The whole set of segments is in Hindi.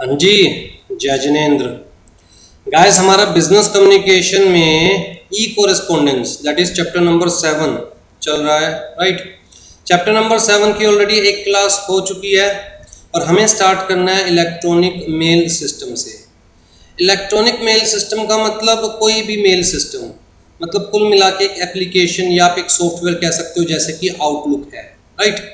हाँ जी, जय जिनेन्द्र। गाइस, हमारा बिजनेस कम्युनिकेशन में e correspondence that is chapter number 7 चल रहा है, राइट। चैप्टर नंबर 7 की ऑलरेडी एक क्लास हो चुकी है और हमें स्टार्ट करना है इलेक्ट्रॉनिक मेल सिस्टम से। इलेक्ट्रॉनिक मेल सिस्टम का मतलब कोई भी मेल सिस्टम, मतलब कुल मिला के एक एप्लीकेशन या आप एक सॉफ्टवेयर कह सकते हो, जैसे कि आउटलुक है, राइट।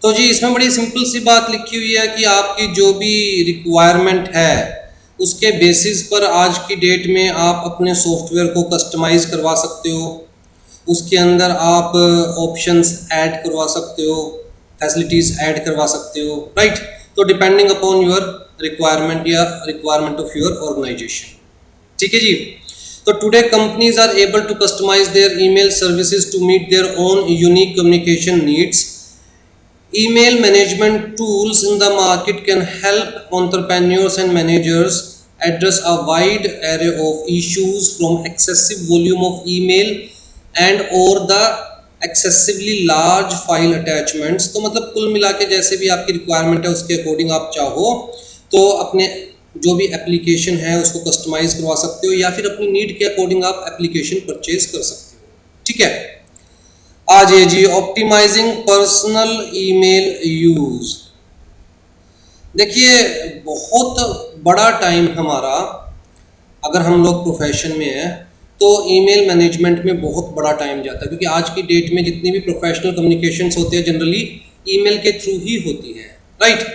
तो जी इसमें बड़ी सिंपल सी बात लिखी हुई है कि आपकी जो भी रिक्वायरमेंट है उसके बेसिस पर आज की डेट में आप अपने सॉफ्टवेयर को कस्टमाइज करवा सकते हो, उसके अंदर आप ऑप्शंस ऐड करवा सकते हो, फैसिलिटीज़ ऐड करवा सकते हो, राइट। तो डिपेंडिंग अपॉन योर रिक्वायरमेंट या रिक्वायरमेंट ऑफ योर ऑर्गेनाइजेशन, ठीक है जी। तो today companies are able to customise their email services to meet their own unique communication needs. Email management tools in the market can help entrepreneurs and managers address a wide array of issues, from excessive volume of email and or the excessively large file attachments. तो मतलब कुल मिला के जैसे भी आपकी रिक्वायरमेंट है उसके अकॉर्डिंग आप चाहो तो अपने जो भी एप्लीकेशन है उसको कस्टमाइज करवा सकते हो या फिर अपनी नीड के अकॉर्डिंग आप एप्लीकेशन परचेज कर सकते हो, ठीक है। आज ये जी ऑप्टिमाइजिंग पर्सनल ईमेल यूज। देखिए बहुत बड़ा टाइम हमारा, अगर हम लोग प्रोफेशन में हैं तो ईमेल मैनेजमेंट में बहुत बड़ा टाइम जाता है, क्योंकि आज की डेट में जितनी भी प्रोफेशनल कम्युनिकेशंस होते हैं जनरली ईमेल के थ्रू ही होती है, राइट।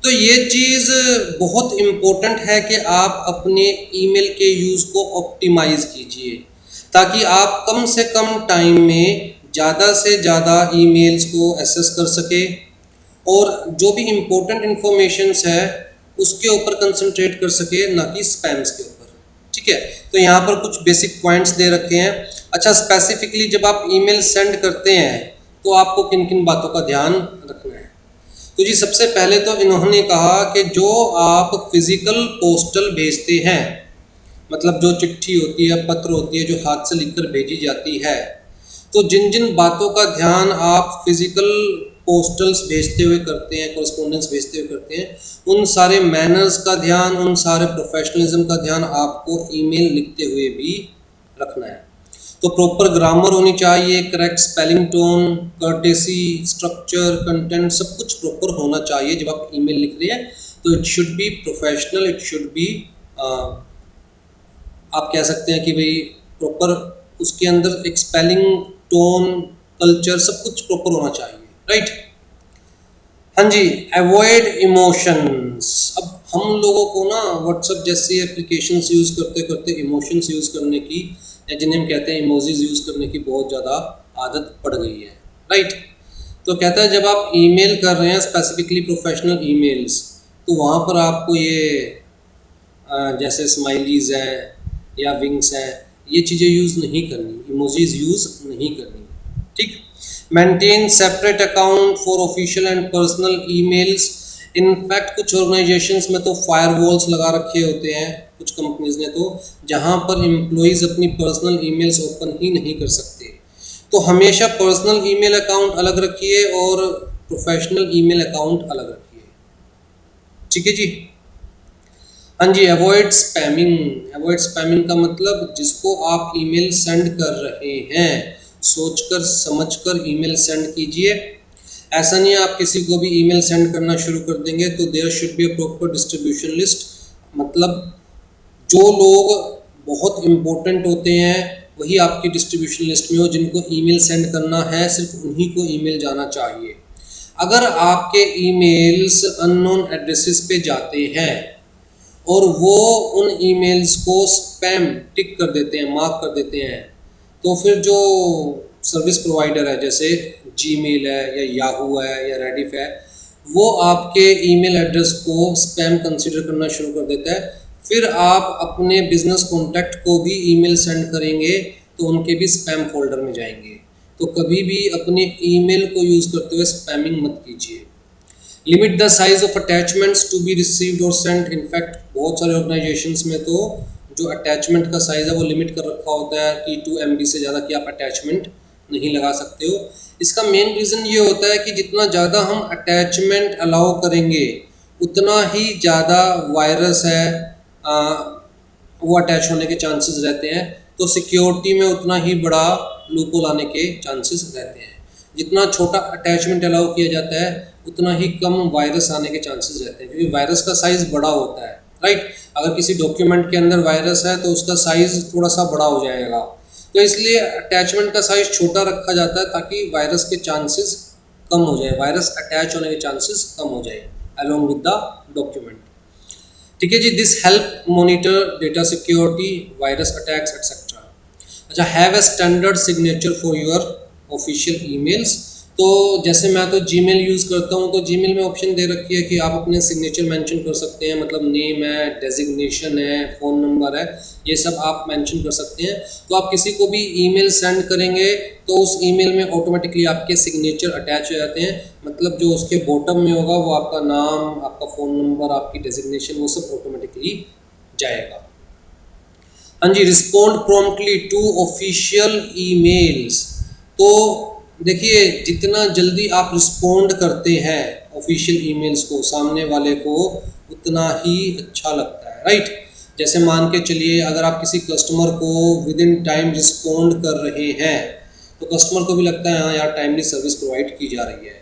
तो ये चीज़ बहुत इम्पोर्टेंट है कि आप अपने ईमेल के यूज़ को ऑप्टिमाइज कीजिए ताकि आप कम से कम टाइम में ज़्यादा से ज़्यादा ईमेल्स को एक्सेस कर सके और जो भी इम्पोर्टेंट इन्फॉर्मेशंस है उसके ऊपर कंसंट्रेट कर सके, ना कि स्पैम्स के ऊपर, ठीक है। तो यहाँ पर कुछ बेसिक पॉइंट्स दे रखे हैं। अच्छा, स्पेसिफिकली जब आप ईमेल सेंड करते हैं तो आपको किन किन बातों का ध्यान रखना है। तो जी सबसे पहले तो इन्होंने कहा कि जो आप फिजिकल पोस्टल भेजते हैं, मतलब जो चिट्ठी होती है, पत्र होती है जो हाथ से लिखकर भेजी जाती है, तो जिन जिन बातों का ध्यान आप फिजिकल पोस्टल्स भेजते हुए करते हैं, कॉरेस्पोंडेंस भेजते हुए करते हैं, उन सारे मैनर्स का ध्यान, उन सारे प्रोफेशनलिज्म का ध्यान आपको ईमेल लिखते हुए भी रखना है। तो प्रॉपर ग्रामर होनी चाहिए, correct spelling, tone, courtesy, structure, content, सब कुछ प्रॉपर होना चाहिए जब आप ईमेल लिख रहे हैं। तो it should be professional, it should be आप कह सकते हैं कि भाई प्रॉपर उसके अंदर एक स्पेलिंग, टोन, कल्चर सब कुछ प्रॉपर होना चाहिए, राइट। हाँ जी, अवॉइड इमोशंस। अब हम लोगों को ना व्हाट्सएप जैसी एप्लीकेशंस यूज़ करते करते इमोशंस यूज़ करने की, या जिन्हें हम कहते हैं इमोजीज यूज़ करने की बहुत ज़्यादा आदत पड़ गई है, राइट। तो कहता है जब आप ईमेल कर रहे हैं, स्पेसिफिकली प्रोफेशनल ईमेल्स, तो वहाँ पर आपको ये जैसे स्माइलीज है या विंग्स है, ये चीज़ें यूज़ नहीं करनी, इमोजीज यूज़ नहीं करनी, ठीक। Maintain separate account for official and personal emails. In fact कुछ ऑर्गेनाइजेशंस में तो फायरवॉल्स लगा रखे होते हैं, कुछ कंपनीज ने, तो जहाँ पर एम्प्लॉयज़ अपनी पर्सनल ईमेल्स ओपन ही नहीं कर सकते। तो हमेशा पर्सनल ईमेल अकाउंट अलग रखिए और प्रोफेशनल ईमेल अकाउंट अलग रखिए, ठीक है जी। हाँ जी, अवॉइड स्पैमिंग। अवॉइड स्पैमिंग का मतलब जिसको आप ईमेल सेंड कर रहे हैं सोचकर समझकर ईमेल सेंड कीजिए। ऐसा नहीं आप किसी को भी ईमेल सेंड करना शुरू कर देंगे तो there should be a proper distribution list. मतलब जो लोग बहुत इम्पोर्टेंट होते हैं वही आपकी डिस्ट्रीब्यूशन लिस्ट में हो, जिनको ईमेल सेंड करना है सिर्फ उन्हीं को ईमेल जाना चाहिए। अगर आपके ईमेल्स अननोन एड्रेसेस पे जाते हैं और वो उन ईमेल्स को स्पैम टिक कर देते हैं, मार्क कर देते हैं, तो फिर जो सर्विस प्रोवाइडर है जैसे जीमेल है या याहू है या रेडिफ है, वो आपके ईमेल एड्रेस को स्पैम कंसीडर करना शुरू कर देता है। फिर आप अपने बिजनेस कॉन्टैक्ट को भी ईमेल सेंड करेंगे तो उनके भी स्पैम फोल्डर में जाएंगे। तो कभी भी अपने ईमेल को यूज़ करते हुए स्पैमिंग मत कीजिए। Limit the size of attachments to be received और सेंट। इनफैक्ट बहुत सारे ऑर्गेनाइजेशंस में तो जो अटैचमेंट का साइज़ है वो लिमिट कर रखा होता है कि 2 MB से ज़्यादा की आप अटैचमेंट नहीं लगा सकते हो। इसका मेन रीज़न ये होता है कि जितना ज़्यादा हम अटैचमेंट अलाउ करेंगे उतना ही ज़्यादा वायरस है वो अटैच होने के चांसेस रहते हैं। तो सिक्योरिटी में उतना ही बड़ा लूपहोल आने के चांसेस रहते हैं। जितना छोटा अटैचमेंट अलाउ किया जाता है उतना ही कम वायरस आने के चांसेस रहते हैं, क्योंकि वायरस का साइज़ बड़ा होता है, राइट। अगर किसी डॉक्यूमेंट के अंदर वायरस है तो उसका साइज़ थोड़ा सा बड़ा हो जाएगा, तो इसलिए अटैचमेंट का साइज़ छोटा रखा जाता है ताकि वायरस के चांसेस कम हो जाए, वायरस अटैच होने के चांसेस कम हो जाए अलॉन्ग विद द डॉक्यूमेंट। ठीक है जी। This help monitor data security, virus attacks etcetera. अच्छा, have a standard signature for your official emails. तो जैसे मैं तो जीमेल यूज़ करता हूँ, तो जीमेल में ऑप्शन दे रखी है कि आप अपने सिग्नेचर मेंशन कर सकते हैं, मतलब नेम है, डेजिग्नेशन है, फ़ोन नंबर है, ये सब आप मेंशन कर सकते हैं। तो आप किसी को भी ईमेल सेंड करेंगे तो उस ईमेल में ऑटोमेटिकली आपके सिग्नेचर अटैच हो जाते हैं, मतलब जो उसके बॉटम में होगा वो आपका नाम, आपका फ़ोन नंबर, आपकी डेजिग्नेशन, वो सब ऑटोमेटिकली जाएगा। हाँ जी। Respond promptly to official emails. तो देखिए, जितना जल्दी आप रिस्पॉन्ड करते हैं ऑफिशियल ईमेल्स को सामने वाले को, उतना ही अच्छा लगता है, राइट। जैसे मान के चलिए, अगर आप किसी कस्टमर को विद इन टाइम रिस्पॉन्ड कर रहे हैं तो कस्टमर को भी लगता है हाँ यार, टाइमली सर्विस प्रोवाइड की जा रही है।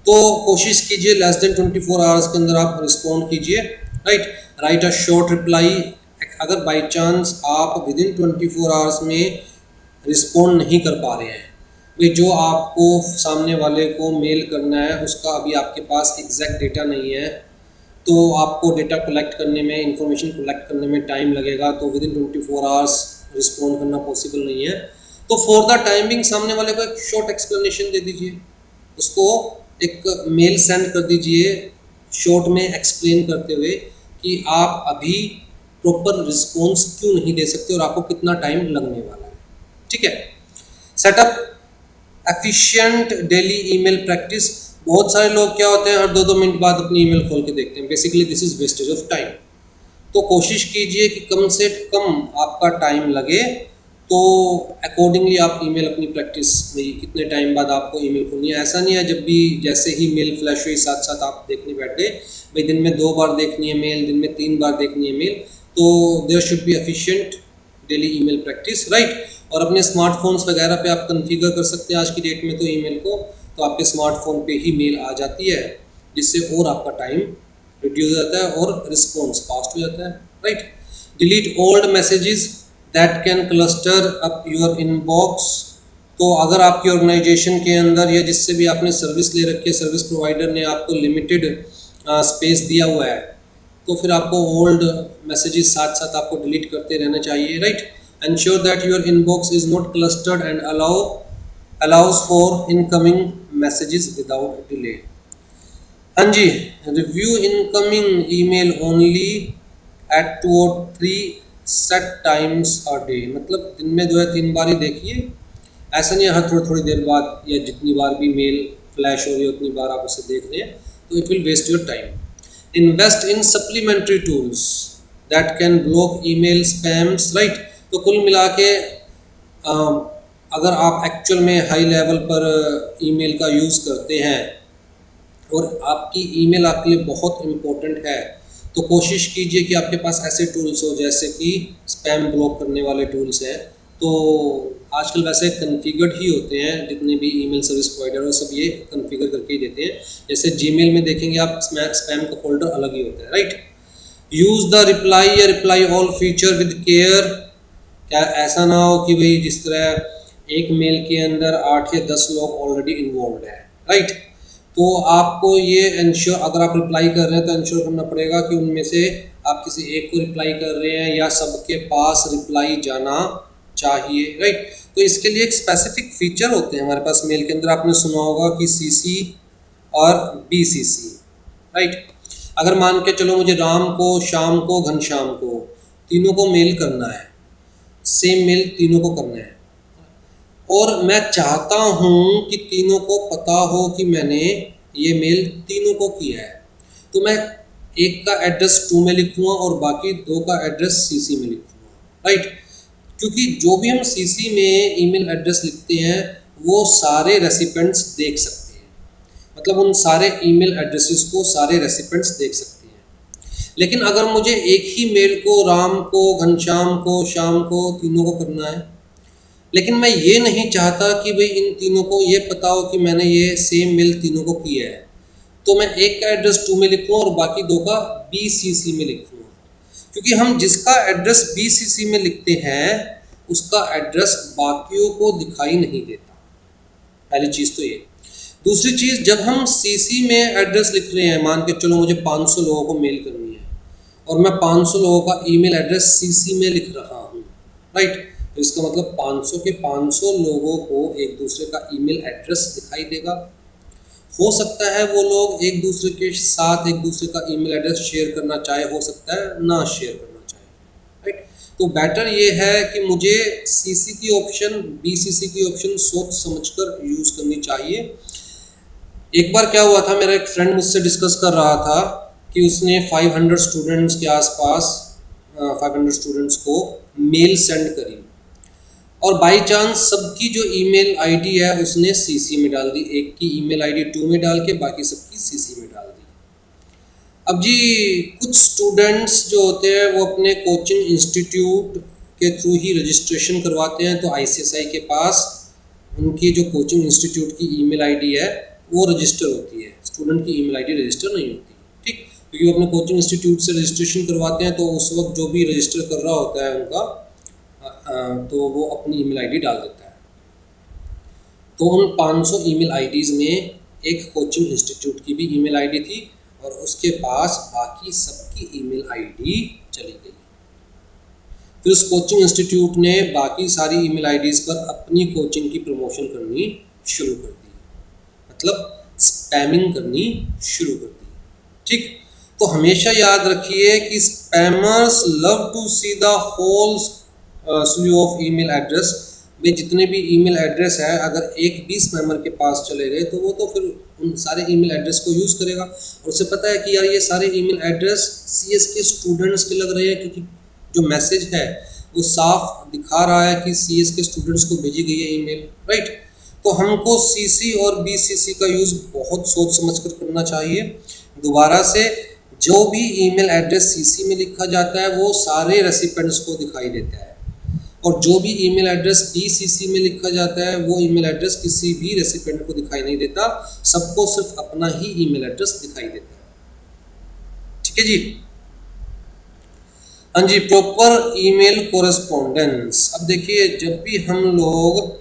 तो कोशिश कीजिए लेस देन 24 आवर्स के अंदर आप रिस्पॉन्ड कीजिए, right. Right a short reply. अगर बाई चांस आप विद इन 24 आवर्स में रिस्पॉन्ड नहीं कर पा रहे हैं, भाई जो आपको सामने वाले को मेल करना है उसका अभी आपके पास एग्जैक्ट डेटा नहीं है, तो आपको डेटा कलेक्ट करने में, इंफॉर्मेशन कलेक्ट करने में टाइम लगेगा, तो विद इन 24 आवर्स रिस्पॉन्ड करना पॉसिबल नहीं है। तो फॉर द टाइमिंग सामने वाले को एक शॉर्ट एक्सप्लेनेशन दे दीजिए, उसको एक मेल सेंड कर दीजिए शॉर्ट में एक्सप्लेन करते हुए कि आप अभी प्रॉपर रिस्पॉन्स क्यों नहीं दे सकते और आपको कितना टाइम लगने वाला है। ठीक है। Setup efficient daily email practice. बहुत सारे लोग क्या होते हैं, हर 2-2 मिनट बाद अपनी ईमेल खोल के देखते हैं। Basically this is wastage of time. तो कोशिश कीजिए कि कम से कम आपका टाइम लगे, तो अकॉर्डिंगली आप ईमेल अपनी प्रैक्टिस में कितने टाइम बाद आपको ईमेल खोलनी है। ऐसा नहीं है जब भी जैसे ही मेल फ्लैश हुई साथ साथ आप देखने बैठ गए, भाई दिन में 2 बार देखनी है मेल, दिन में 3 बार देखनी है मेल। तो there should be efficient daily email practice, right. और अपने स्मार्टफोन्स वगैरह पे आप कॉन्फ़िगर कर सकते हैं आज की डेट में तो ईमेल को, तो आपके स्मार्टफोन पे ही मेल आ जाती है, जिससे और आपका टाइम रिड्यूस हो जाता है और रिस्पॉन्स फास्ट हो जाता है, right. Delete old messages that can cluster up your inbox. तो अगर आपकी ऑर्गेनाइजेशन के अंदर या जिससे भी आपने सर्विस ले रखी है, सर्विस प्रोवाइडर ने आपको लिमिटेड स्पेस दिया हुआ है, तो फिर आपको ओल्ड मैसेजेस साथ साथ आपको डिलीट करते रहना चाहिए, right. Ensure that your inbox is not clustered and allows for incoming messages without delay. हाँ जी। Review incoming email only at 2 or 3 set times a day। मतलब दिन में 2 या 3 बार ही देखिए, ऐसा नहीं है हर थोड़ी देर बाद या जितनी बार भी मेल फ्लैश हो रही है उतनी बार आप उसे देख रहे हैं, तो it will waste your time. Invest in supplementary tools that can block email spams, right। तो कुल मिला के अगर आप एक्चुअल में हाई लेवल पर ईमेल का यूज़ करते हैं और आपकी ईमेल आपके लिए बहुत इम्पोर्टेंट है, तो कोशिश कीजिए कि आपके पास ऐसे टूल्स हो जैसे कि स्पैम ब्लॉक करने वाले टूल्स हैं। तो आजकल वैसे कॉन्फ़िगर्ड ही होते हैं, जितने भी ईमेल सर्विस प्रोवाइडर हो सब ये कॉन्फ़िगर करके ही देते हैं। जैसे जीमेल में देखेंगे आप, स्पैम का फोल्डर अलग ही होता है, राइट। यूज़ द रिप्लाई या reply all feature with care. क्या ऐसा ना हो कि भाई जिस तरह एक मेल के अंदर 8 या 10 लोग ऑलरेडी इन्वॉल्व हैं, राइट। तो आपको ये इंश्योर, अगर आप रिप्लाई कर रहे हैं तो इंश्योर करना पड़ेगा कि उनमें से आप किसी एक को रिप्लाई कर रहे हैं या सबके पास रिप्लाई जाना चाहिए, राइट। तो इसके लिए एक स्पेसिफिक फीचर होते हैं हमारे पास मेल के अंदर, आपने सुना होगा कि CC और BCC, राइट। अगर मान के चलो मुझे राम को, शाम को, घनश्याम को, तीनों को मेल करना है, सेम मेल तीनों को करना है, और मैं चाहता हूँ कि तीनों को पता हो कि मैंने ये मेल तीनों को किया है, तो मैं एक का एड्रेस 2 में लिखूँगा और बाकी 2 का एड्रेस CC में लिखूँगा, राइट। क्योंकि जो भी हम CC में ईमेल एड्रेस लिखते हैं वो सारे रेसिपेंट्स देख सकते हैं, मतलब उन सारे ईमेल एड्रेसेस को सारे रेसिपेंट्स देख सकते हैं। लेकिन अगर मुझे एक ही मेल को राम को, घनश्याम को, श्याम को, तीनों को करना है, लेकिन मैं ये नहीं चाहता कि भाई इन तीनों को ये पता हो कि मैंने ये सेम मेल तीनों को किया है, तो मैं एक का एड्रेस 2 में लिखूँ और बाकी 2 का BCC में लिखूँगा। क्योंकि हम जिसका एड्रेस BCC में लिखते हैं उसका एड्रेस बाकियों को दिखाई नहीं देता, पहली चीज़ तो ये। दूसरी चीज़, जब हम CC में एड्रेस लिख रहे हैं, मान के चलो मुझे 500 लोगों को मेल करनी है और मैं 500 लोगों का ईमेल एड्रेस CC में लिख रहा हूँ, राइट। तो इसका मतलब 500 के 500 लोगों को एक दूसरे का ईमेल एड्रेस दिखाई देगा। हो सकता है वो लोग एक दूसरे के साथ एक दूसरे का ईमेल एड्रेस शेयर करना चाहे, हो सकता है ना शेयर करना चाहे, राइट। तो बेटर ये है कि मुझे CC की ऑप्शन, BCC की ऑप्शन सोच समझकर यूज़ करनी चाहिए। एक बार क्या हुआ था, मेरा एक फ्रेंड मुझसे डिस्कस कर रहा था कि उसने 500 स्टूडेंट्स के आसपास 500 स्टूडेंट्स को मेल सेंड करी और बाय चांस सबकी जो ईमेल आईडी है उसने CC में डाल दी, एक की ईमेल आईडी 2 में डाल के बाकी सबकी CC में डाल दी। अब जी कुछ स्टूडेंट्स जो होते हैं वो अपने कोचिंग इंस्टीट्यूट के थ्रू ही रजिस्ट्रेशन करवाते हैं, तो ICSI के पास उनकी जो कोचिंग इंस्टीट्यूट की ईमेल आईडी है वो रजिस्टर होती है, स्टूडेंट की ईमेल आईडी रजिस्टर नहीं होती, ठीक। क्योंकि वो अपने कोचिंग इंस्टीट्यूट से रजिस्ट्रेशन करवाते हैं, तो उस वक्त जो भी रजिस्टर कर रहा होता है उनका तो वो अपनी ईमेल आईडी डाल देता है। तो उन 500 ईमेल आईडीज़ में एक कोचिंग इंस्टीट्यूट की भी ईमेल आईडी थी और उसके पास बाकी सबकी ईमेल आईडी चली गई। फिर उस कोचिंग इंस्टीट्यूट ने बाकी सारी ईमेल आईडीज़ पर अपनी कोचिंग की प्रमोशन करनी शुरू कर दी, मतलब स्पैमिंग करनी शुरू कर दी, ठीक। तो हमेशा याद रखिए कि spammers love to see the whole slew of email address में जितने भी ईमेल एड्रेस है, अगर एक भी स्पैमर के पास चले गए तो वो तो फिर उन सारे ईमेल एड्रेस को यूज़ करेगा और उसे पता है कि यार ये सारे ईमेल एड्रेस CS के स्टूडेंट्स के लग रहे हैं, क्योंकि जो मैसेज है वो साफ दिखा रहा है कि CS के स्टूडेंट्स को भेजी गई है ईमेल, राइट। तो हमको CC और BCC का यूज़ बहुत सोच समझ कर करना चाहिए। दोबारा से, जो भी ईमेल एड्रेस CC में लिखा जाता है वो सारे रेसिपेंट्स को दिखाई देता है और जो भी ईमेल एड्रेस BCC में लिखा जाता है वो ईमेल एड्रेस किसी भी रेसिपेंट को दिखाई नहीं देता, सबको सिर्फ अपना ही ईमेल एड्रेस दिखाई देता है, ठीक है जी। हाँ जी, प्रॉपर ईमेल कोरेस्पोंडेंस। अब देखिए, जब भी हम लोग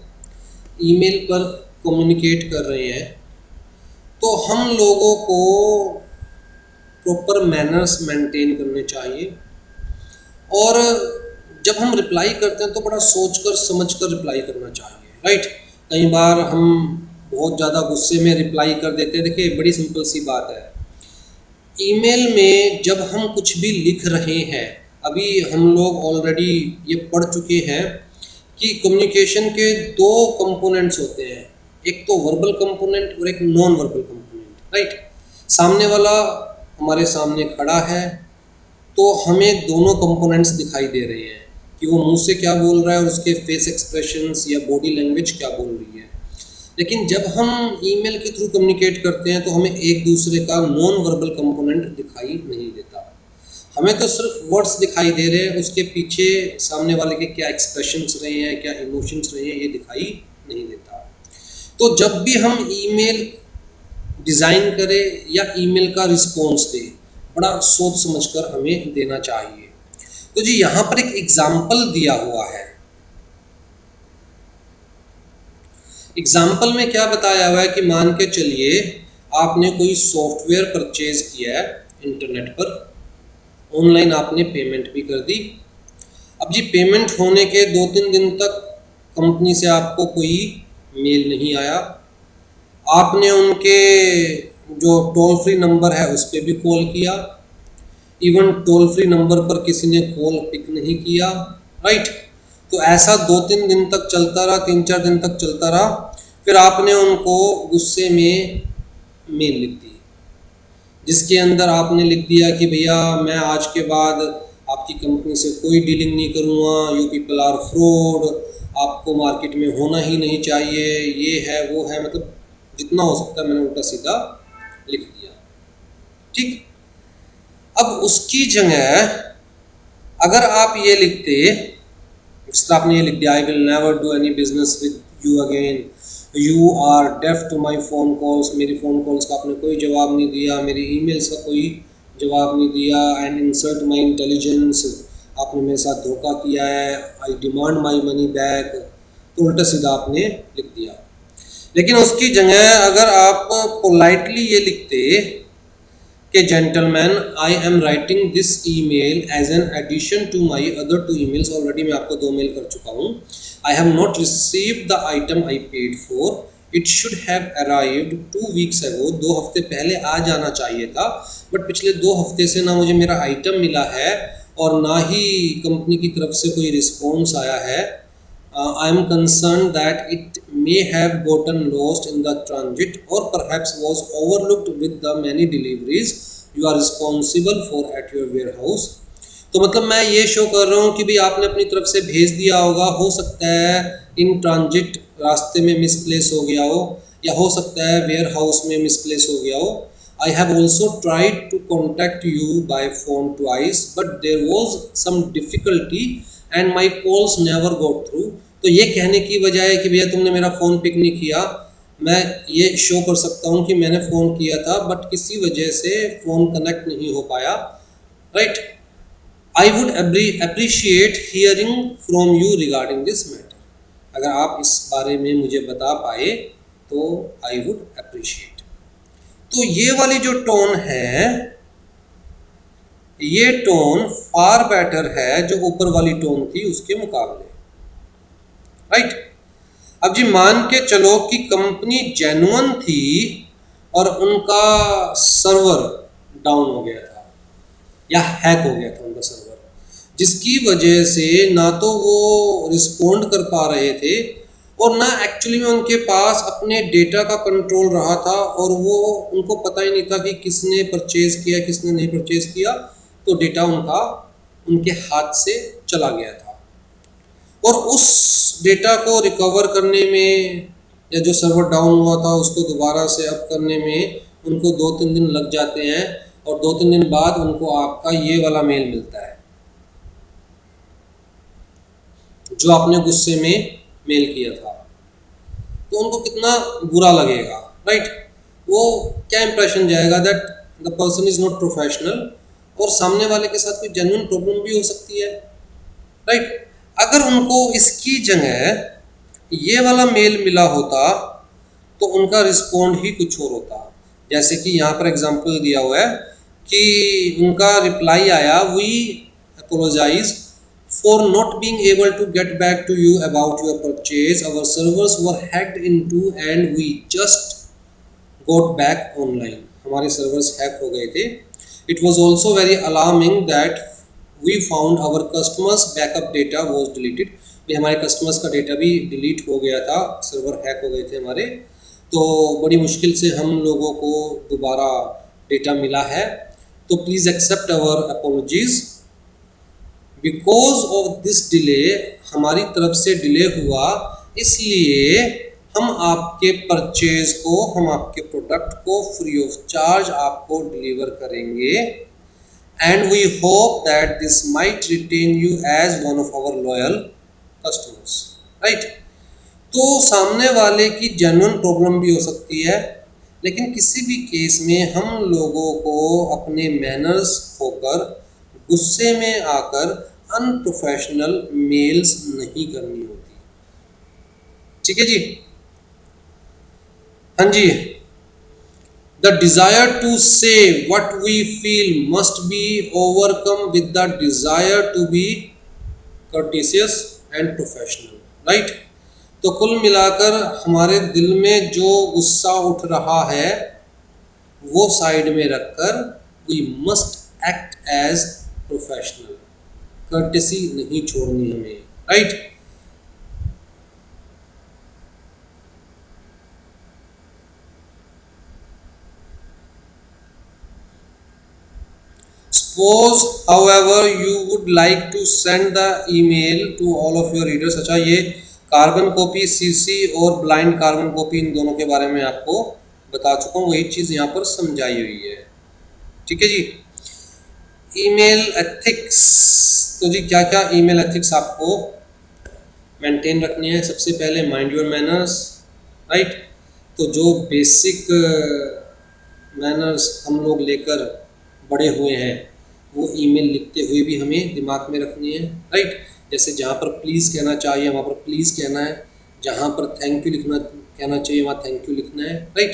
ईमेल पर कम्युनिकेट कर रहे हैं तो हम लोगों को प्रॉपर मैनर्स मेंटेन करने चाहिए और जब हम रिप्लाई करते हैं तो बड़ा सोच कर समझ कर रिप्लाई करना चाहिए, राइट। कई बार हम बहुत ज़्यादा गुस्से में रिप्लाई कर देते हैं। देखिए, बड़ी सिंपल सी बात है, ईमेल में जब हम कुछ भी लिख रहे हैं, अभी हम लोग ऑलरेडी ये पढ़ चुके हैं कि कम्युनिकेशन के 2 कंपोनेंट्स होते हैं, एक तो वर्बल कंपोनेंट और एक नॉन वर्बल कंपोनेंट, राइट। सामने वाला हमारे सामने खड़ा है तो हमें दोनों कंपोनेंट्स दिखाई दे रहे हैं कि वो मुंह से क्या बोल रहा है और उसके फेस एक्सप्रेशंस या बॉडी लैंग्वेज क्या बोल रही है। लेकिन जब हम ईमेल के थ्रू कम्युनिकेट करते हैं तो हमें एक दूसरे का नॉन वर्बल कंपोनेंट दिखाई नहीं देता, हमें तो सिर्फ वर्ड्स दिखाई दे रहे हैं, उसके पीछे सामने वाले के क्या एक्सप्रेशंस रहे हैं, क्या इमोशंस रहे हैं, ये दिखाई नहीं देता। तो जब भी हम ईमेल डिज़ाइन करें या ईमेल का रिस्पॉन्स दें, बड़ा सोच समझकर हमें देना चाहिए। तो जी यहाँ पर एक एग्जाम्पल दिया हुआ है। एग्जाम्पल में क्या बताया हुआ है कि मान के चलिए आपने कोई सॉफ्टवेयर परचेज किया है इंटरनेट पर, ऑनलाइन आपने पेमेंट भी कर दी। अब जी पेमेंट होने के 2-3 दिन तक कंपनी से आपको कोई मेल नहीं आया, आपने उनके जो टोल फ्री नंबर है उस पर भी कॉल किया, इवन टोल फ्री नंबर पर किसी ने कॉल पिक नहीं किया, राइट। तो ऐसा 2-3 दिन तक चलता रहा, 3-4 दिन तक चलता रहा। फिर आपने उनको गुस्से में मेल लिख दी जिसके अंदर आपने लिख दिया कि भैया मैं आज के बाद आपकी कंपनी से कोई डीलिंग नहीं करूँगा, यू पीपल आर फ्रॉड, आपको मार्केट में होना ही नहीं चाहिए, ये है वो है, मतलब जितना हो सकता है मैंने उल्टा सीधा लिख दिया, ठीक। अब उसकी जगह अगर आप ये लिखते, जिस तरह आपने ये लिख दिया, I will never do any business with you again, you are deaf to my phone calls, मेरी फ़ोन कॉल्स का आपने कोई जवाब नहीं दिया, मेरी ईमेल्स का कोई जवाब नहीं दिया, एंड इंसल्ट माई इंटेलिजेंस, आपने मेरे साथ धोखा किया है, आई डिमांड माई मनी बैक, तो उल्टा सीधा आपने लिख दिया। लेकिन उसकी जगह अगर आप पोलाइटली ये लिखते कि gentleman, I am writing this email as an addition to my other 2 emails, already मैं आपको 2 मेल कर चुका हूँ, I have not received the item I paid for, it should have arrived 2 weeks ago, 2 हफ्ते पहले आ जाना चाहिए था, बट पिछले 2 हफ्ते से ना मुझे मेरा आइटम मिला है और ना ही कंपनी की तरफ से कोई रिस्पॉन्स आया है। I am concerned that it may have gotten lost in the transit or perhaps was overlooked with the many deliveries you are responsible for at your warehouse। तो मतलब मैं ये शो कर रहा हूँ कि भाई आपने अपनी तरफ से भेज दिया होगा, हो सकता है इन ट्रांजिट रास्ते में मिसप्लेस हो गया हो, या हो सकता है वेयर हाउस में मिसप्लेस हो गया हो। I have also tried to contact you by phone twice, but there was some difficulty and my calls never got through। तो ये कहने की बजाय कि भैया तुमने मेरा फ़ोन पिक नहीं किया, मैं ये शो कर सकता हूँ कि मैंने फ़ोन किया था बट किसी वजह से फ़ोन कनेक्ट नहीं हो पाया, right. I would appreciate hearing from you regarding this matter. अगर आप इस बारे में मुझे बता पाए तो आई वुड अप्रिशिएट। तो ये वाली जो टोन है, ये टोन फार बेटर है जो ऊपर वाली टोन थी उसके मुकाबले, राइट। अब जी मान के चलो कि कंपनी जेन्युइन थी और उनका सर्वर डाउन हो गया था या हैक हो गया था उनका सर्वर, जिसकी वजह से ना तो वो रिस्पोंड कर पा रहे थे और ना एक्चुअली में उनके पास अपने डेटा का कंट्रोल रहा था, और वो उनको पता ही नहीं था कि किसने परचेज किया किसने नहीं परचेज किया, तो डेटा उनका उनके हाथ से चला गया था। और उस डेटा को रिकवर करने में या जो सर्वर डाउन हुआ था उसको दोबारा से अप करने में उनको 2-3 दिन लग जाते हैं, और 2-3 दिन बाद उनको आपका ये वाला मेल मिलता है जो आपने गुस्से में मेल किया था। तो उनको कितना बुरा लगेगा, राइट। वो क्या इंप्रेशन जाएगा that the person is not professional, और सामने वाले के साथ कोई जेन्युइन प्रॉब्लम भी हो सकती है, राइट। अगर उनको इसकी जगह ये वाला मेल मिला होता तो उनका रिस्पॉन्ड ही कुछ और होता। जैसे कि यहाँ पर एग्जांपल दिया हुआ है कि उनका रिप्लाई आया, we apologise for not being able to get back to you about your purchase, our servers were hacked into and we just got back online. हमारे सर्वर्स हैक हो गए थे। It was also very alarming that we found our customers backup data was deleted। ये हमारे कस्टमर्स का डेटा भी डिलीट हो गया था, सर्वर हैक हो गए थे हमारे, तो बड़ी मुश्किल से हम लोगों को दोबारा डेटा मिला है। तो please accept our apologies because of this delay, हमारी तरफ से डिले हुआ इसलिए हम आपके परचेज को, हम आपके प्रोडक्ट को फ्री ऑफ चार्ज आपको डिलीवर करेंगे, and we hope that this might retain you as one of our loyal customers, right। तो सामने वाले की जेन्युइन प्रॉब्लम भी हो सकती है, लेकिन किसी भी केस में हम लोगों को अपने मैनर्स खोकर गुस्से में आकर अनप्रोफेशनल मेल्स नहीं करनी होती, ठीक है जी। हाँ जी, the desire to say what we feel must be overcome with the desire to be courteous and professional, right। तो कुल मिलाकर हमारे दिल में जो गुस्सा उठ रहा है वो साइड में रखकर we must act as professional, courtesy नहीं छोड़नी हमें, right। Suppose however you would like to send the email to all of your readers। अच्छा, ये कार्बन कॉपी सीसी और ब्लाइंड कार्बन कॉपी इन दोनों के बारे में आपको बता चुका हूँ, वही चीज़ यहाँ पर समझाई हुई है, ठीक है जी। Email ethics. तो जी क्या क्या ईमेल एथिक्स आपको मेंटेन रखनी है? सबसे पहले माइंड योर मैनर्स, राइट। तो जो बेसिक मैनर्स हम लोग लेकर बड़े हुए हैं वो ईमेल लिखते हुए भी हमें दिमाग में रखनी है, राइट। जैसे जहाँ पर प्लीज़ कहना चाहिए वहाँ पर प्लीज़ कहना है, जहाँ पर थैंक यू लिखना कहना चाहिए वहाँ थैंक यू लिखना है, राइट।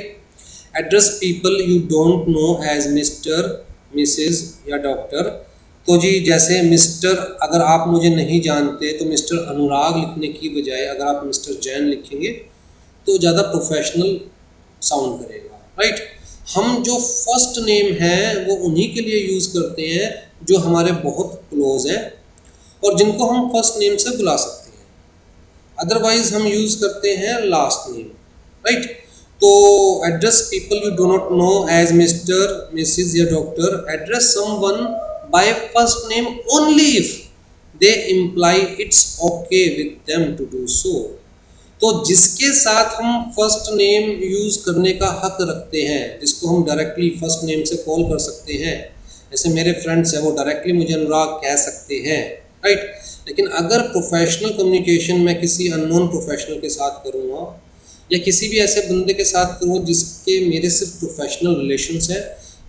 Address people you don't know as mister, Mrs या डॉक्टर। तो जी जैसे मिस्टर, अगर आप मुझे नहीं जानते तो मिस्टर अनुराग लिखने की बजाय अगर आप मिस्टर जैन लिखेंगे तो ज़्यादा प्रोफेशनल साउंड करेगा, राइट। हम जो फर्स्ट नेम है वो उन्हीं के लिए यूज़ करते हैं जो हमारे बहुत क्लोज हैं और जिनको हम फर्स्ट नेम से बुला सकते हैं, अदरवाइज हम यूज़ करते हैं लास्ट नेम, राइट। तो address people you do not know as mister, missus या doctor. Address someone by first name only if they imply it's okay with them to do so. तो जिसके साथ हम फर्स्ट नेम यूज़ करने का हक रखते हैं, जिसको हम डायरेक्टली फर्स्ट नेम से कॉल कर सकते हैं, जैसे मेरे फ्रेंड्स हैं वो डायरेक्टली मुझे अनुराग कह सकते हैं, राइट। लेकिन अगर प्रोफेशनल कम्युनिकेशन मैं किसी अननोन प्रोफेशनल के साथ करूँगा या किसी भी ऐसे बंदे के साथ करूँ जिसके मेरे सिर्फ प्रोफेशनल रिलेशंस हैं,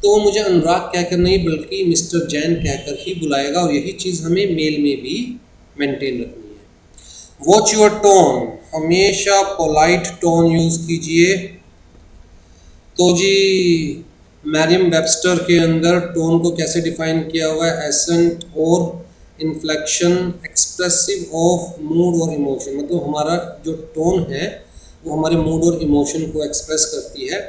तो वो मुझे अनुराग कहकर नहीं बल्कि मिस्टर जैन कहकर ही बुलाएगा और यही चीज़ हमें मेल में भी मेंटेन रखनी है। वॉच योर टोन, हमेशा पोलाइट टोन यूज़ कीजिए। तो जी मैरियम वेबस्टर के अंदर टोन को कैसे डिफाइन किया हुआ है? एसेंट और इन्फ्लेक्शन एक्सप्रेसिव ऑफ मूड और इमोशन। मतलब हमारा जो टोन है वो हमारे मूड और इमोशन को एक्सप्रेस करती है।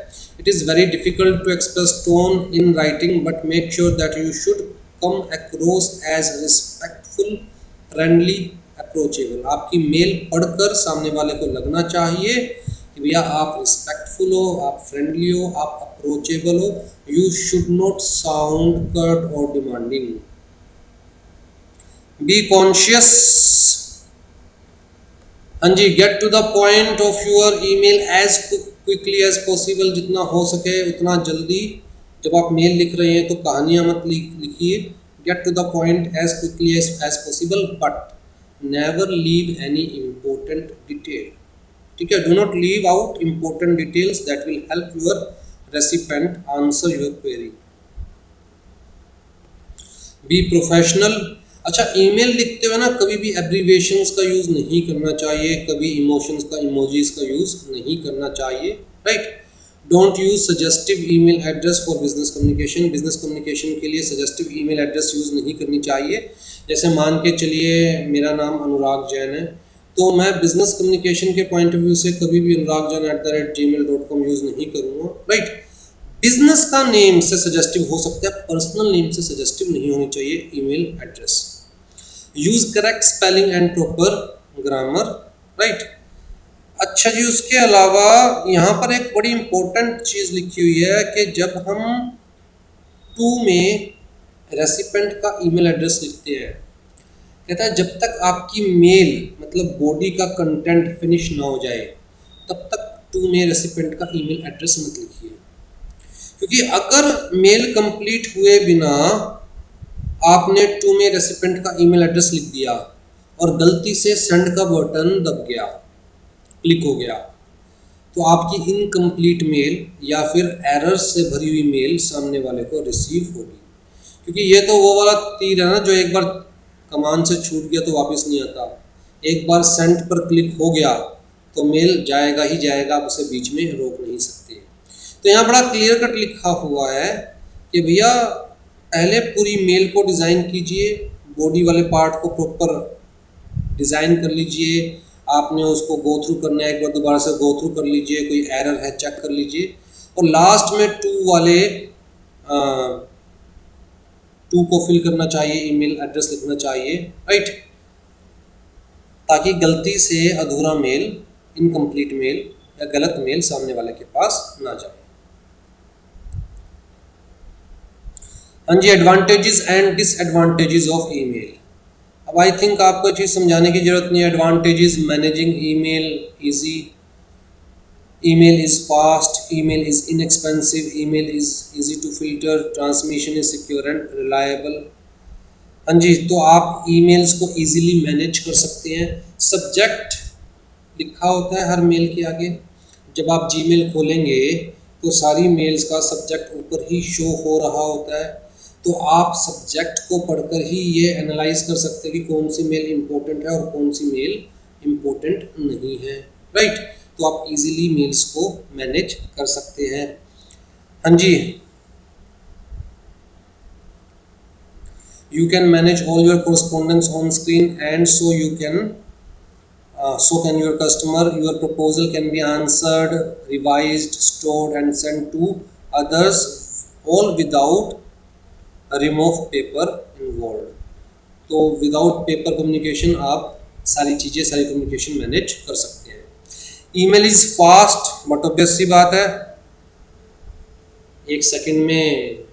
It is very difficult to express tone in writing but make sure that you should come across as respectful, friendly, approachable. आपकी मेल पढ़कर सामने वाले को लगना चाहिए कि भैया आप रिस्पेक्टफुल हो, आप फ्रेंडली हो, आप अप्रोचेबल हो। You should not sound curt or demanding. Be conscious, हाँ जी, get to the point of your email as quickly as possible. जितना हो सके उतना जल्दी। जब आप मेल लिख रहे हैं तो कहानियाँ मत लिखिए। Get to the point as quickly as possible but never leave any important detail, ठीक है। Do not leave out important details that will help your recipient answer your query. Be professional. अच्छा, ईमेल लिखते हुए ना कभी भी एब्रीविएशंस का यूज़ नहीं करना चाहिए, कभी इमोशंस का, इमोजीज का यूज़ नहीं करना चाहिए, right. Don't use suggestive email address for business communication. Business communication के लिए सजेस्टिव ईमेल एड्रेस यूज़ नहीं करनी चाहिए। जैसे मान के चलिए मेरा नाम अनुराग जैन है, तो मैं बिजनेस कम्युनिकेशन के पॉइंट ऑफ व्यू से कभी भी anuragjain@gmail.com यूज़ नहीं करूँगा, राइट। बिजनेस का नेम से सजेस्टिव हो सकता है, पर्सनल नेम से सजेस्टिव नहीं होनी चाहिए email address. Use correct spelling and proper grammar, right. अच्छा जी, उसके अलावा यहाँ पर एक बड़ी इंपॉर्टेंट चीज़ लिखी हुई है कि जब हम टू में रेसिपेंट का ईमेल एड्रेस लिखते हैं, कहता है जब तक आपकी मेल मतलब बॉडी का कंटेंट फिनिश ना हो जाए तब तक टू में रेसिपेंट का ईमेल एड्रेस मत लिखिए, क्योंकि अगर मेल कंप्लीट हुए बिना आपने टू में रेसिपेंट का ईमेल एड्रेस लिख दिया और गलती से सेंड का बटन दब गया, क्लिक हो गया, तो आपकी इनकम्प्लीट मेल या फिर एरर से भरी हुई मेल सामने वाले को रिसीव होगी। क्योंकि ये तो वो वाला तीर है ना जो एक बार कमान से छूट गया तो वापस नहीं आता। एक बार सेंड पर क्लिक हो गया तो मेल जाएगा ही जाएगा, आप उसे बीच में रोक नहीं सकते। तो यहाँ बड़ा क्लियर कट लिखा हुआ है कि भैया पहले पूरी मेल को डिज़ाइन कीजिए, बॉडी वाले पार्ट को प्रॉपर डिज़ाइन कर लीजिए, आपने उसको गो थ्रू करना है, एक बार दोबारा से गो थ्रू कर लीजिए, कोई एरर है चेक कर लीजिए, और लास्ट में टू वाले टू को फिल करना चाहिए, ईमेल एड्रेस लिखना चाहिए, राइट, ताकि गलती से अधूरा मेल, इनकम्प्लीट मेल या गलत मेल सामने वाले के पास ना जाए। हाँ जी, advantages and disadvantages of email. अब आई थिंक आपको चीज़ समझाने की जरूरत नहीं है। Advantages, managing email easy, email is fast, email is inexpensive, email is easy to filter, transmission is secure and reliable, हाँ जी, तो आप ईमेल्स को इजीली मैनेज कर सकते हैं। सब्जेक्ट लिखा होता है हर मेल के आगे। जब आप जीमेल खोलेंगे तो सारी मेल्स का सब्जेक्ट ऊपर ही शो हो रहा होता है, तो आप सब्जेक्ट को पढ़कर ही ये एनालाइज कर सकते हैं कि कौन सी मेल इम्पोर्टेंट है और कौन सी मेल इम्पोर्टेंट नहीं है, राइट। तो आप इजीली मेल्स को मैनेज कर सकते हैं। हाँ जी, you can manage all your correspondence on screen, and so can your customer. Your proposal can be answered, revised, stored and sent to others, all without a remove paper involved. तो विदाउट पेपर कम्युनिकेशन आप सारी चीज़ें, सारी कम्युनिकेशन मैनेज कर सकते हैं। Email is fast, but obvious सी बात है, एक सेकंड में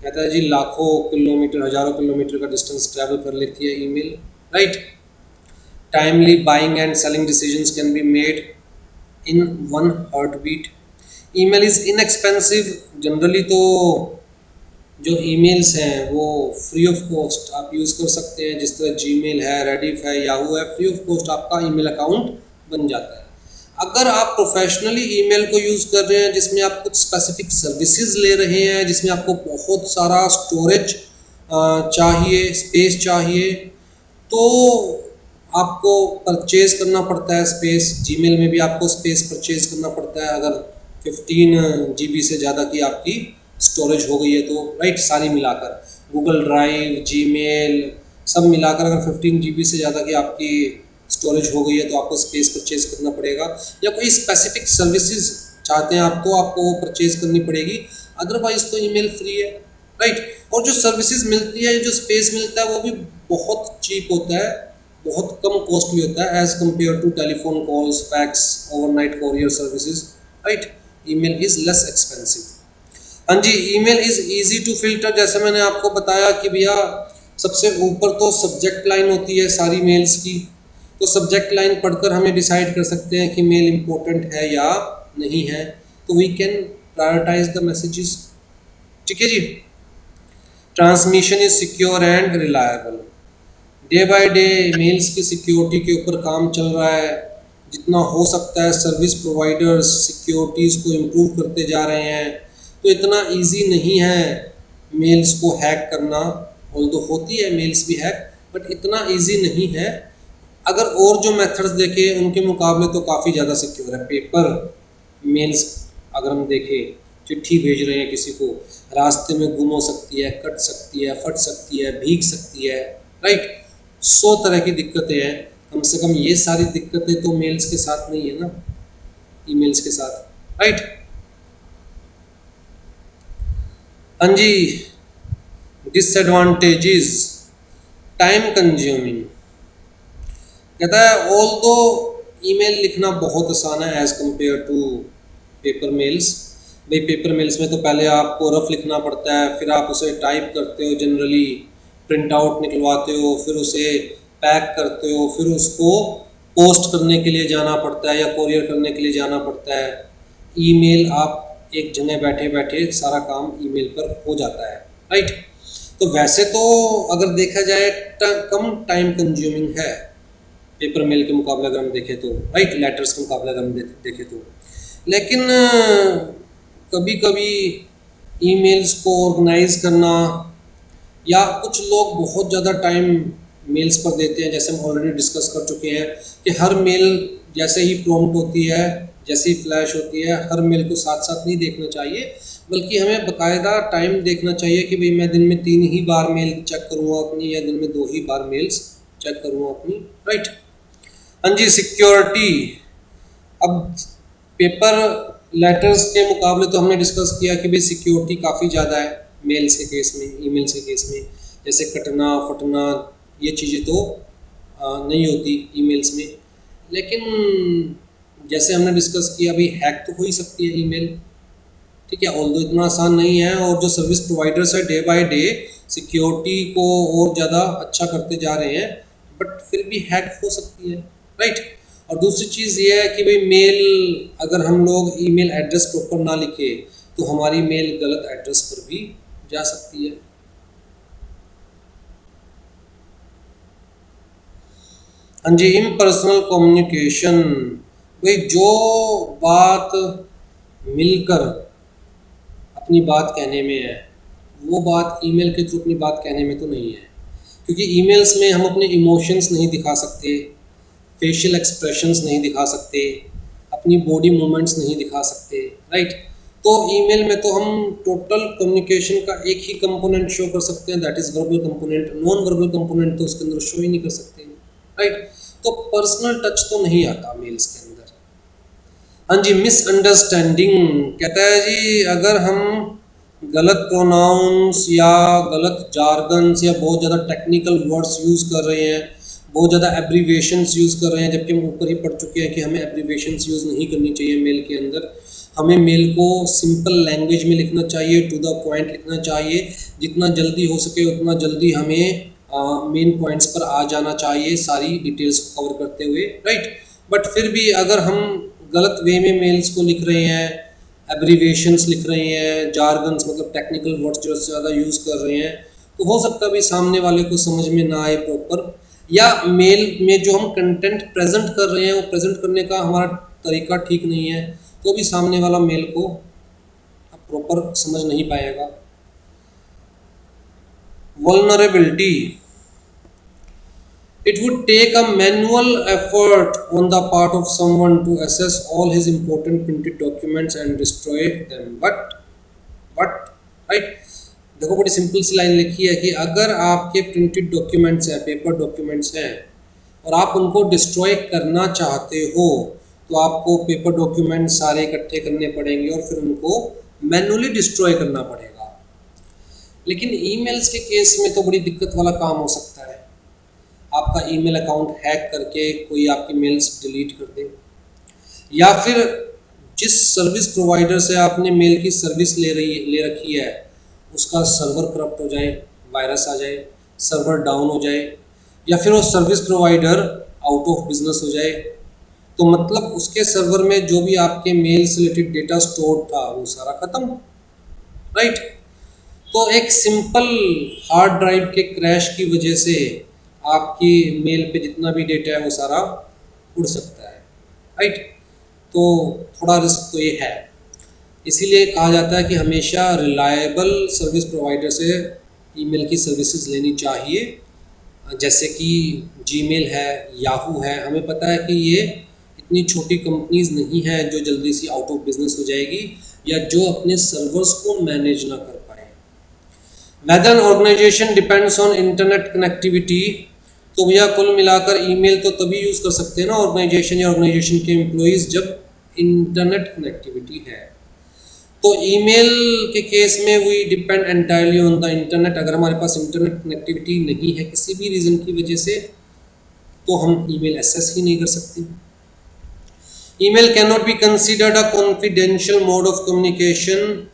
कहता है जी लाखों किलोमीटर, हजारों किलोमीटर का डिस्टेंस ट्रैवल कर लेती है email, right. Timely buying and selling decisions can be made in one heart beat. Email is inexpensive. Generally तो जो ईमेल्स हैं वो फ्री ऑफ कॉस्ट आप यूज़ कर सकते हैं, जिस तरह जीमेल है, रेडिफ है, याहू है, फ्री ऑफ कॉस्ट आपका ईमेल अकाउंट बन जाता है। अगर आप प्रोफेशनली ईमेल को यूज़ कर रहे हैं, जिसमें आप कुछ स्पेसिफिक सर्विसेज ले रहे हैं, जिसमें आपको बहुत सारा स्टोरेज चाहिए, स्पेस चाहिए, तो आपको परचेज़ करना पड़ता है स्पेस। जीमेल में भी आपको स्पेस परचेज़ करना पड़ता है अगर 15 GB से ज़्यादा की आपकी स्टोरेज हो गई है तो, राइट। सारी मिलाकर गूगल ड्राइव, जीमेल सब मिलाकर अगर 15 GB से ज़्यादा की आपकी स्टोरेज हो गई है तो आपको स्पेस परचेज करना पड़ेगा, या कोई स्पेसिफिक सर्विसेज चाहते हैं आप तो आपको वो परचेज करनी पड़ेगी, अदरवाइज तो ईमेल फ्री है, राइट। और जो सर्विसेज मिलती है, जो स्पेस मिलता है, वो भी बहुत चीप होता है, बहुत कम कॉस्टली होता है as compare to telephone calls, fax, overnight courier services, right. Email is less expensive. हाँ जी, email is easy to filter. जैसे मैंने आपको बताया कि भैया सबसे ऊपर तो सब्जेक्ट लाइन होती है सारी मेल्स की, तो सब्जेक्ट लाइन पढ़कर हमें डिसाइड कर सकते हैं कि मेल इम्पोर्टेंट है या नहीं है, तो we can prioritise the messages, ठीक है जी। Transmission is secure and reliable. Day by day mails की सिक्योरिटी के ऊपर काम चल रहा है। जितना हो सकता है सर्विस प्रोवाइडर्स सिक्योरिटीज़ को इम्प्रूव करते जा रहे हैं, तो इतना इजी नहीं है मेल्स को हैक करना, ऑल्दो होती है मेल्स भी हैक, बट इतना इजी नहीं है। अगर और जो मेथड्स देखें उनके मुकाबले तो काफ़ी ज़्यादा सिक्योर है। पेपर मेल्स अगर हम देखें, चिट्ठी भेज रहे हैं किसी को, रास्ते में गुम हो सकती है, कट सकती है, फट सकती है, भीग सकती है, राइट। 100 तरह की दिक्कतें हैं। कम से कम ये सारी दिक्कतें तो मेल्स के साथ नहीं है ना, ईमेल्स के साथ, राइट। हाँ जी, डिसएडवांटेजेस, टाइम कंज्यूमिंग। कहता है ऑल्दो ईमेल लिखना बहुत आसान है as compare to paper mails. भाई पेपर मेल्स में तो पहले आपको रफ लिखना पड़ता है, फिर आप उसे टाइप करते हो, जनरली प्रिंट आउट निकलवाते हो, फिर उसे पैक करते हो, फिर उसको पोस्ट करने के लिए जाना पड़ता है या कोरियर करने के लिए जाना पड़ता है। ईमेल आप एक जगह बैठे बैठे सारा काम ईमेल पर हो जाता है, राइट। तो वैसे तो अगर देखा जाए कम टाइम कंज्यूमिंग है पेपर मेल के मुकाबले अगर हम देखें तो, राइट, लेटर्स के मुकाबले अगर हम देखें तो, लेकिन कभी कभी ईमेल्स को ऑर्गेनाइज करना, या कुछ लोग बहुत ज़्यादा टाइम मेल्स पर देते हैं, जैसे हम ऑलरेडी डिस्कस कर चुके हैं कि हर मेल जैसे ही प्रॉम्प्ट होती है, जैसे ही फ्लैश होती है, हर मेल को साथ साथ नहीं देखना चाहिए, बल्कि हमें बाकायदा टाइम देखना चाहिए कि भाई मैं दिन में 3 ही बार मेल चेक करूँगा अपनी, या दिन में 2 ही बार मेल्स चेक करूँगा अपनी, राइट। हाँ जी, सिक्योरिटी। अब पेपर लेटर्स के मुकाबले तो हमने डिस्कस किया कि भाई सिक्योरिटी काफ़ी ज़्यादा है मेल्स के केस में, ईमेल्स के केस में, जैसे कटना फटना ये चीज़ें तो नहीं होती ईमेल्स में। लेकिन जैसे हमने डिस्कस किया भाई हैक तो हो ही सकती है ईमेल, ठीक है, ऑल्दो इतना आसान नहीं है, और जो सर्विस प्रोवाइडर्स है डे बाय डे सिक्योरिटी को और ज़्यादा अच्छा करते जा रहे हैं, बट फिर भी हैक हो सकती है, राइट। और दूसरी चीज़ ये है कि भाई मेल अगर हम लोग ईमेल एड्रेस प्रॉपर ना लिखे तो हमारी मेल गलत एड्रेस पर भी जा सकती है। हाँ जी, इम्पर्सनल कम्युनिकेशन, भाई जो बात मिलकर अपनी बात कहने में है वो बात ईमेल के थ्रू अपनी बात कहने में तो नहीं है, क्योंकि ईमेल्स में हम अपने इमोशंस नहीं दिखा सकते, फेशियल एक्सप्रेशंस नहीं दिखा सकते, अपनी बॉडी मूवमेंट्स नहीं दिखा सकते, राइट। तो ईमेल में तो हम टोटल कम्युनिकेशन का एक ही कंपोनेंट शो कर सकते हैं, that is verbal component. Non verbal component तो उसके अंदर शो ही नहीं कर सकते, राइट। तो पर्सनल टच तो नहीं आता मेल्स के अंदर। हाँ जी, मिसअंडरस्टैंडिंग कहता है जी, अगर हम गलत प्रोनाउंस या गलत जार्गन्स या बहुत ज़्यादा टेक्निकल वर्ड्स यूज़ कर रहे हैं, बहुत ज़्यादा एब्रीवेशंस यूज़ कर रहे हैं, जबकि हम ऊपर ही पढ़ चुके हैं कि हमें एब्रीवेशंस यूज़ नहीं करनी चाहिए मेल के अंदर। हमें मेल को सिंपल लैंग्वेज में लिखना चाहिए, टू द पॉइंट लिखना चाहिए, जितना जल्दी हो सके उतना जल्दी हमें मेन पॉइंट्स पर आ जाना चाहिए सारी डिटेल्स को कवर करते हुए, राइट। बट फिर भी अगर हम गलत वे में मेल्स को लिख रहे हैं, एब्रीवेशंस लिख रहे हैं, जार्गन्स मतलब टेक्निकल वर्ड्स जो ज़्यादा यूज़ कर रहे हैं, तो हो सकता है भी सामने वाले को समझ में ना आए प्रॉपर, या मेल में जो हम कंटेंट प्रेजेंट कर रहे हैं वो प्रेजेंट करने का हमारा तरीका ठीक नहीं है, तो भी सामने वाला मेल को प्रॉपर समझ नहीं पाएगा। Vulnerability, it would take a manual effort on the part of someone to access all his important printed documents and destroy them. But right, देखो बड़ी सिंपल सी लाइन लिखी है कि अगर आपके प्रिंटेड डॉक्यूमेंट्स हैं, पेपर डॉक्यूमेंट्स हैं, और आप उनको डिस्ट्रॉय करना चाहते हो, तो आपको पेपर डॉक्यूमेंट सारे इकट्ठे करने पड़ेंगे और फिर उनको मैनुअली डिस्ट्रॉय करना पड़ेगा। लेकिन ईमेल्स के केस में तो बड़ी दिक्कत वाला काम हो सकता है। आपका ईमेल अकाउंट हैक करके कोई आपकी मेल्स डिलीट कर दे, या फिर जिस सर्विस प्रोवाइडर से आपने मेल की सर्विस ले रखी है उसका सर्वर करप्ट हो जाए, वायरस आ जाए, सर्वर डाउन हो जाए, या फिर वो service provider out of business हो जाए, तो मतलब उसके सर्वर में जो भी आपके मेल से रिलेटेड डेटा स्टोर था वो सारा खत्म, राइट। तो एक सिंपल हार्ड ड्राइव के क्रैश की वजह से आपकी मेल पे जितना भी डेटा है वो सारा उड़ सकता है, राइट। तो थोड़ा रिस्क तो ये है, इसीलिए कहा जाता है कि हमेशा रिलायबल सर्विस प्रोवाइडर से ईमेल की सर्विसेज लेनी चाहिए, जैसे कि जीमेल है, याहू है। हमें पता है कि ये इतनी छोटी कंपनीज नहीं है जो जल्दी से आउट ऑफ बिजनेस हो जाएगी या जो अपने सर्वर्स को मैनेज ना कर पाए। Whether organisation depends on internet connectivity, तो भैया कुल मिलाकर ईमेल तो तभी यूज़ कर सकते हैं ना ऑर्गेनाइजेशन या ऑर्गेनाइजेशन के एम्प्लॉइज़ जब इंटरनेट कनेक्टिविटी है। तो ईमेल के केस में we depend entirely on the internet. अगर हमारे पास इंटरनेट कनेक्टिविटी नहीं है किसी भी रीज़न की वजह से, तो हम ईमेल एक्सेस ही नहीं कर सकते। Email can not be considered a confidential mode of communication,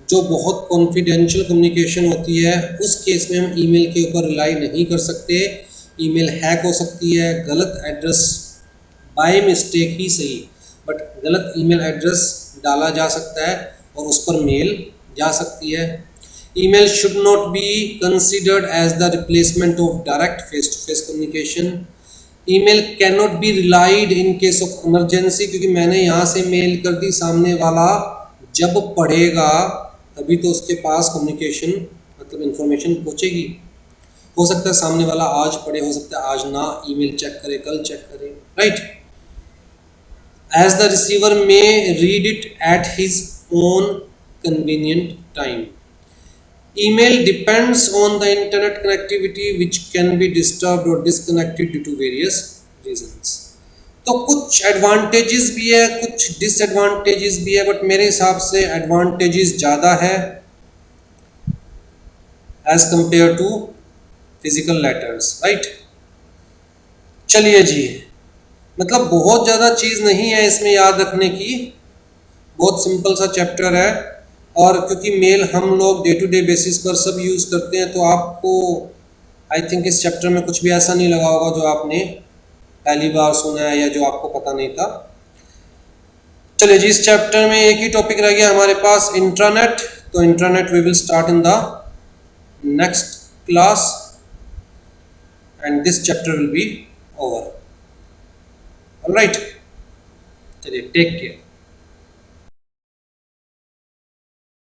जो बहुत कॉन्फिडेंशियल कम्युनिकेशन होती है उस केस में हम ईमेल के ऊपर रिलाई नहीं कर सकते। ईमेल हैक हो सकती है, गलत एड्रेस बाय मिस्टेक ही सही बट गलत ईमेल एड्रेस डाला जा सकता है और उस पर मेल जा सकती है। Email should not be considered as the replacement of direct face to face communication. Email can not be relied in case of emergency, क्योंकि मैंने यहाँ से मेल कर दी, सामने वाला जब पढ़ेगा तभी तो उसके पास कम्युनिकेशन मतलब इंफॉर्मेशन पहुँचेगी। हो सकता है सामने वाला आज पढ़े, हो सकता है आज ना ईमेल चेक करे, कल चेक करे, right. As the receiver may read it at his own convenient time. Email depends on the internet connectivity which can be disturbed or disconnected due to various reasons. तो कुछ एडवांटेजेस भी है, कुछ डिसएडवांटेजेस भी है, बट मेरे हिसाब से एडवांटेजेस ज़्यादा है as compare to physical letters, right. चलिए जी, मतलब बहुत ज़्यादा चीज़ नहीं है इसमें याद रखने की, बहुत सिंपल सा चैप्टर है, और क्योंकि मेल हम लोग डे टू डे बेसिस पर सब यूज़ करते हैं, तो आपको आई थिंक इस चैप्टर में कुछ भी ऐसा नहीं लगा होगा जो आपने पहली बार सुना है या जो आपको पता नहीं था। चलिए जी, इस चैप्टर में एक ही टॉपिक रह गया हमारे पास, इंट्रानेट। तो intranet we will start in the next class and this chapter will be over. Alright, चलिए टेक केयर।